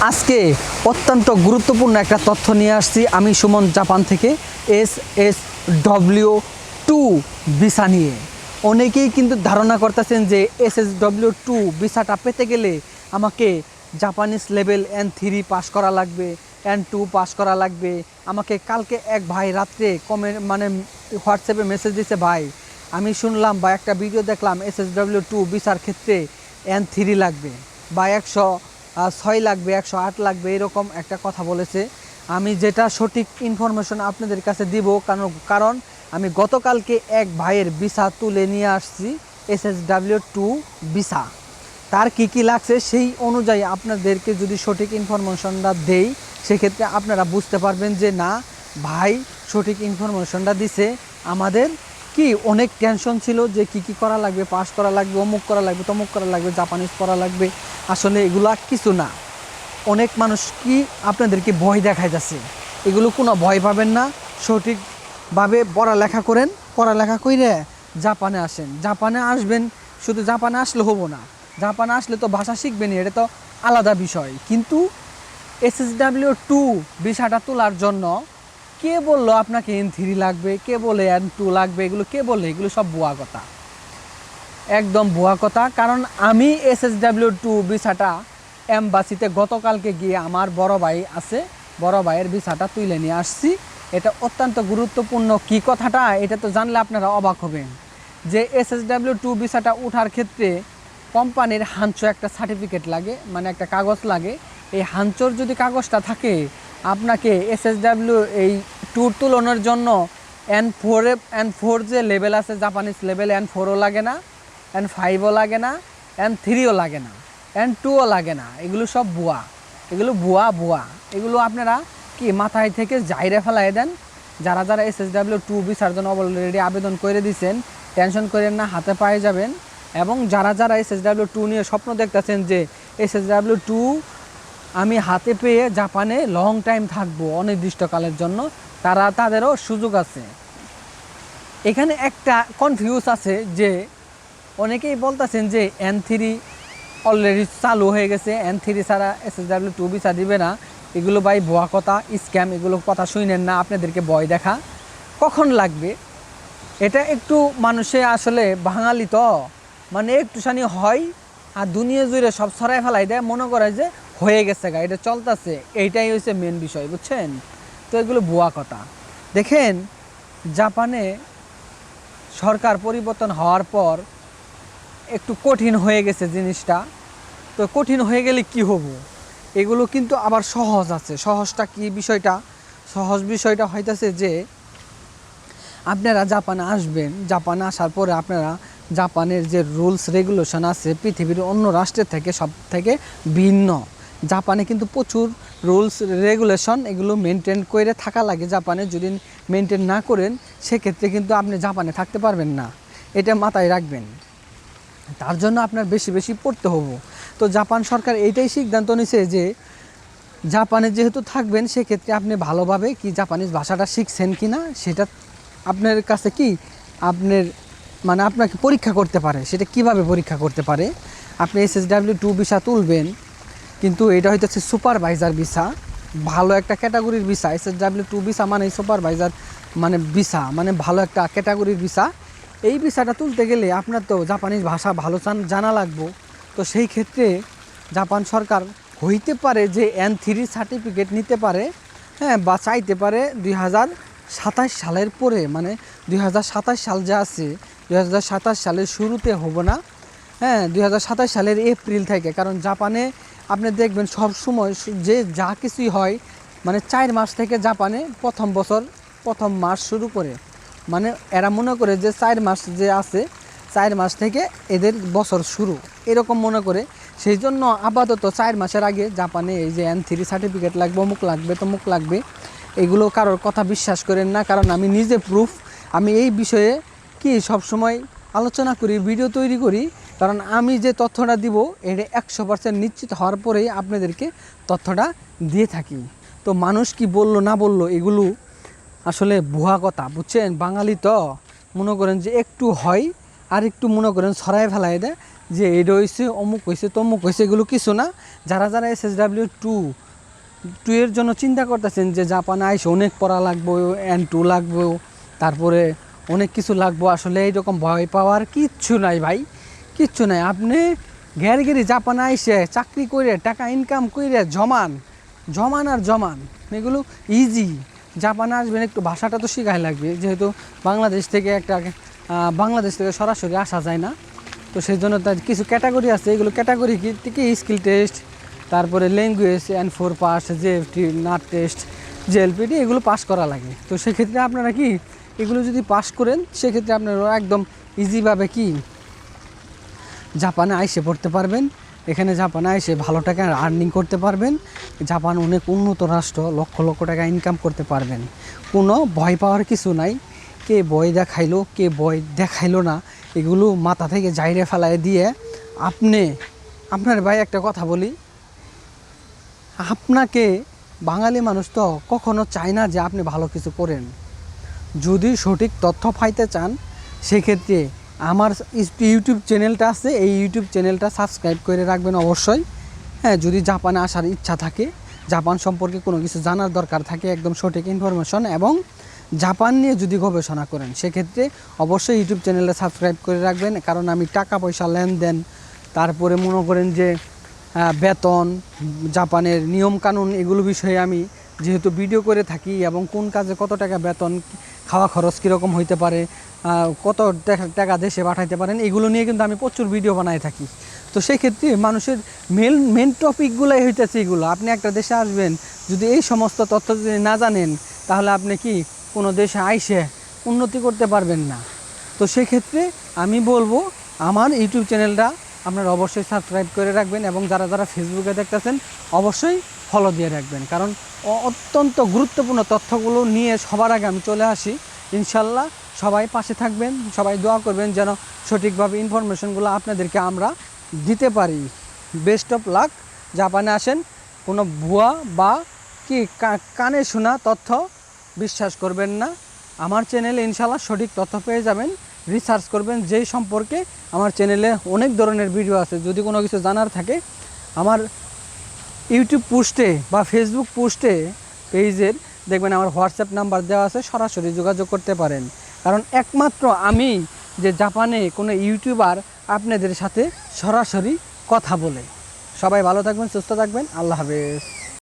আজকে অত্যন্ত গুরুত্বপূর্ণ একটা তথ্য নিয়ে আসছি আমি সুমন জাপান থেকে SSW2 ভিসা নিয়ে। অনেকেই কিন্তু ধারণা করতেছেন যে SSW2 ভিসাটা পেতে গেলে আমাকে জাপানিজ লেভেল N3 পাস করা লাগবে, N2 পাস করা লাগবে। আমাকে কালকে এক ভাই রাত্রে হোয়াটসঅ্যাপে মেসেজ দিয়েছে, ভাই আমি শুনলাম বা একটা ভিডিও দেখলাম SSW2 ভিসার ক্ষেত্রে N3 লাগবে বা 106 লাগবে, 108 লাগবে, এরকম একটা কথা বলেছে। আমি যেটা সঠিক ইনফরমেশন আপনাদের কাছে দিব, কারণ আমি গতকালকে এক ভাইয়ের ভিসা তুলে নিয়ে আসছি SSW2 ভিসা। তার কি লাগছে সেই অনুযায়ী আপনাদেরকে যদি সঠিক ইনফরমেশনটা দেই, সেক্ষেত্রে আপনারা বুঝতে পারবেন যে না ভাই সঠিক ইনফরমেশনটা দিছে। আমাদের কি অনেক টেনশন ছিল যে কি করা লাগবে, পাস করা লাগবে, অমুক করা লাগবে, তমুক করা লাগবে, জাপানিজ পড়া লাগবে। আসলে এগুলা কিছু না। অনেক মানুষ কি আপনাদেরকে ভয় দেখায় যাচ্ছে, এগুলো কোনো ভয় পাবেন না। সঠিকভাবে পড়ালেখা করেন, পড়ালেখা করে জাপানে আসেন। জাপানে আসবেন, শুধু জাপানে আসলে হবো না, জাপানে আসলে তো ভাষা শিখবেনই, এটা তো আলাদা বিষয়। কিন্তু SSW2 ভিসাটা তোলার জন্য কে বললো আপনাকে N3 লাগবে, কে বলে N2 লাগবে, এগুলো কে বলে? এগুলো সব ভুয়া কথা, একদম ভুয়া কথা। কারণ আমি SSW2 ভিসাটা এমবাসিতে গতকালকে গিয়ে আমার বড় ভাই আছে, বড় ভাইয়ের ভিসাটা তুলে নিয়ে আসছি। এটা অত্যন্ত গুরুত্বপূর্ণ। কি কথাটা এটা তো জানলে আপনারা অবাক হবেন যে SSW2 ভিসাটা ওঠার ক্ষেত্রে কোম্পানির হাঞ্চো একটা সার্টিফিকেট লাগে, মানে একটা কাগজ লাগে। এই হাঞ্চোর যদি কাগজটা থাকে, আপনাকে SSW এই ট্যুর তুলনার জন্য N4 যে লেভেল আছে জাপানিজ লেভেল, N4ও লাগে না, N5ও লাগে না, N3ও লাগে না, N2ও লাগে না। এগুলো সব ভুয়া, এগুলো ভুয়া। এগুলো আপনারা কি মাথায় থেকে জাইরে ফেলাই দেন। যারা SSW2 ভিসার জন্য অলরেডি আবেদন করে দিয়েছেন, টেনশন করেন না, হাতে পায়ে যাবেন। এবং যারা SSW2 নিয়ে স্বপ্ন দেখতেছেন যে SSW2 আমি হাতে পেয়ে জাপানে লং টাইম থাকবো অনির্দিষ্টকালের জন্য, তাদেরও সুযোগ আছে। এখানে একটা কনফিউজ আছে যে অনেকেই বলতেছেন যে N3 অলরেডি চালু হয়ে গেছে, N3 ছাড়া SSW2 ভিসা দিবে না। এগুলো ভাই ভুয়া কথা, স্ক্যাম। এগুলো কথা শুনেন না, আপনাদেরকে ভয় দেখা। কখন লাগবে এটা একটু মানুষে আসলে বাঙালি তো, মানে একটুখানি হয় আর দুনিয়া জুড়ে সব ছড়াই ফেলাই দেয়, মনে করে যে হয়ে গেছে গা, এটা চলতেছে। এইটাই হচ্ছে মেন বিষয়, বুঝছেন? তো এগুলো ভুয়া কথা। দেখেন, জাপানে সরকার পরিবর্তন হওয়ার পর একটু কঠিন হয়ে গেছে জিনিসটা। তো কঠিন হয়ে গেলে কি হবো, এগুলো কিন্তু আবার সহজ আছে। সহজটা কি বিষয়টা? সহজ বিষয়টা হইতেছে যে আপনারা জাপানে আসবেন, জাপানে আসার পরে আপনারা জাপানের যে রুলস রেগুলেশন আছে পৃথিবীর অন্য রাষ্ট্রের থেকে সব থেকে ভিন্ন। জাপানে কিন্তু প্রচুর রুলস রেগুলেশন এগুলো মেনটেন করে থাকা লাগে। জাপানে যদি মেনটেন না করেন, সেক্ষেত্রে কিন্তু আপনি জাপানে থাকতে পারবেন না, এটা মাথায় রাখবেন। তার জন্য আপনার বেশি বেশি পড়তে হবে। তো জাপান সরকার এইটাই সিদ্ধান্ত নিছে যে জাপানে যেহেতু থাকবেন, সেক্ষেত্রে আপনি ভালোভাবে কি জাপানিজ ভাষাটা শিখছেন কি না সেটা আপনার কাছে কি আপনাকে পরীক্ষা করতে পারে। সেটা কিভাবে পরীক্ষা করতে পারে? আপনি SSW2 ভিসা তুলবেন, কিন্তু এটা হইতেছে সুপারভাইজার ভিসা, ভালো একটা ক্যাটাগরির ভিসা। SSW2 ভিসা মানে সুপারভাইজার ভিসা, মানে ভালো একটা ক্যাটাগরির ভিসা। এই ভিসাটা তুলতে গেলে আপনার তো জাপানিজ ভাষা ভালো জানা লাগবে। তো সেই ক্ষেত্রে জাপান সরকার হইতে পারে যে N3 সার্টিফিকেট নিতে পারে, হ্যাঁ, বা চাইতে পারে 2027 সালের পরে, মানে 2027 সাল যা আছে 2027 সালের শুরুতে হবে না, হ্যাঁ, 2027 সালের এপ্রিল থেকে। কারণ জাপানে আপনি দেখবেন সব সময় যে যা কিছুই হয়, মানে 4 মাস থেকে জাপানে প্রথম মাস শুরু করে, মানে এরা মনে করে যে 4 মাস যে আছে 4 মাস থেকে এদের বছর শুরু, এরকম মনে করে। সেই জন্য আপাতত 4 মাসের আগে জাপানে এই যে N3 সার্টিফিকেট লাগবে, অমুক লাগবে, তমুক লাগবে, এগুলো কারোর কথা বিশ্বাস করেন না। কারণ আমি নিজে প্রুফ, আমি এই বিষয়ে কি সবসময় আলোচনা করি, ভিডিও তৈরি করি। কারণ আমি যে তথ্যটা দিব এটা 100% নিশ্চিত হওয়ার পরেই আপনাদেরকে তথ্যটা দিয়ে থাকি। তো মানুষ কি বললো না বললো, এগুলো আসলে ভুয়া কথা, বুঝছেন? বাঙালি তো মনে করেন যে একটু হয় আর একটু মনে করেন ছড়াই ফেলাই দেয়, যে এটা হয়েছে অমুক হয়েছে তমুক হয়েছে, এগুলো কিছু না। যারা যারা SSW2 এর জন্য চিন্তা করতেছেন যে জাপানে আইসে অনেক পড়া লাগবে, N2 লাগবে, তারপরে অনেক কিছু লাগবো, আসলে এইরকম ভয় পাওয়ার কিচ্ছু নাই ভাই, কিচ্ছু নাই। আপনি ঘেরি জাপানে আইসে চাকরি করে টাকা ইনকাম করে জমান আর জমান, এগুলো ইজি। জাপানে আসবেন, একটু ভাষাটা তো শেখাই লাগবে, যেহেতু বাংলাদেশ থেকে সরাসরি আসা যায় না, তো সেই জন্য তার কিছু ক্যাটাগরি আছে, এগুলো ক্যাটাগরি কি স্কিল টেস্ট, তারপরে language N4 pass, JFT, nut test, JLPT, এগুলো পাস করা লাগে। তো সেক্ষেত্রে আপনারা কি এগুলো যদি পাস করেন, সেক্ষেত্রে আপনারা একদম ইজিভাবে কি জাপানে আইসে পড়তে পারবেন। এখানে জাপানে এসে ভালো টাকা আর্নিং করতে পারবেন। জাপান অনেক উন্নত রাষ্ট্র, লক্ষ লক্ষ টাকা ইনকাম করতে পারবেন। কোনো ভয় পাওয়ার কিছু নাই। কে ভয় দেখাইলো কে ভয় দেখাইলো না, এগুলো মাথা থেকে জাইরে ফেলায় দিয়ে আপনার ভাই একটা কথা বলি, আপনাকে বাঙালি মানুষ তো কখনো চায় না যে আপনি ভালো কিছু করেন। যদি সঠিক তথ্য পাইতে চান, সেক্ষেত্রে আমার ইউটিউব চ্যানেলটা আছে, এই ইউটিউব চ্যানেলটা সাবস্ক্রাইব করে রাখবেন অবশ্যই। হ্যাঁ, যদি জাপানে আসার ইচ্ছা থাকে, জাপান সম্পর্কে কোনো কিছু জানার দরকার থাকে, একদম সঠিক ইনফরমেশন, এবং জাপান নিয়ে যদি গবেষণা করেন, সেক্ষেত্রে অবশ্যই ইউটিউব চ্যানেলটা সাবস্ক্রাইব করে রাখবেন। কারণ আমি টাকা পয়সা লেনদেন, তারপরে মনে করেন যে বেতন, জাপানের নিয়মকানুন, এগুলো বিষয়ে আমি যেহেতু ভিডিও করে থাকি, এবং কোন কাজে কত টাকা বেতন, খাওয়া খরচ কীরকম হইতে পারে, কত টাকা দেশে পাঠাইতে পারেন, এগুলো নিয়ে কিন্তু আমি প্রচুর ভিডিও বানাই থাকি। তো সেই ক্ষেত্রে মানুষের মেন টপিকগুলোই হইতেছে এগুলো। আপনি একটা দেশে আসবেন, যদি এই সমস্ত তথ্য যদি না জানেন, তাহলে আপনি কি কোনো দেশে আইসে উন্নতি করতে পারবেন না। তো সেক্ষেত্রে আমি বলবো, আমার ইউটিউব চ্যানেলটা আপনারা অবশ্যই সাবস্ক্রাইব করে রাখবেন, এবং যারা যারা ফেসবুকে দেখতেছেন অবশ্যই ফলো দিয়ে রাখবেন। কারণ অত্যন্ত গুরুত্বপূর্ণ তথ্যগুলো নিয়ে সবার আগে আমি চলে আসি। ইনশাল্লাহ সবাই পাশে থাকবেন, সবাই দোয়া করবেন যেন সঠিকভাবে ইনফরমেশনগুলো আপনাদেরকে আমরা দিতে পারি। Best of luck. জাপানে আসেন, কোনো ভুয়া বা কি কানে শোনা তথ্য বিশ্বাস করবেন না। আমার চ্যানেলে ইনশাল্লাহ সঠিক তথ্য পেয়ে যাবেন। রিসার্চ করবেন যেই সম্পর্কে, আমার চ্যানেলে অনেক ধরনের ভিডিও আছে। যদি কোনো কিছু জানার থাকে, আমার ইউটিউব পোস্টে বা ফেসবুক পোস্টে পেজের দেখবেন আমার হোয়াটসঅ্যাপ নাম্বার দেওয়া আছে, সরাসরি যোগাযোগ করতে পারেন। কারণ একমাত্র আমি যে জাপানে কোনো ইউটিউবার আপনাদের সাথে সরাসরি কথা বলে। সবাই ভালো থাকবেন, সুস্থ থাকবেন, আল্লাহ হাফেজ।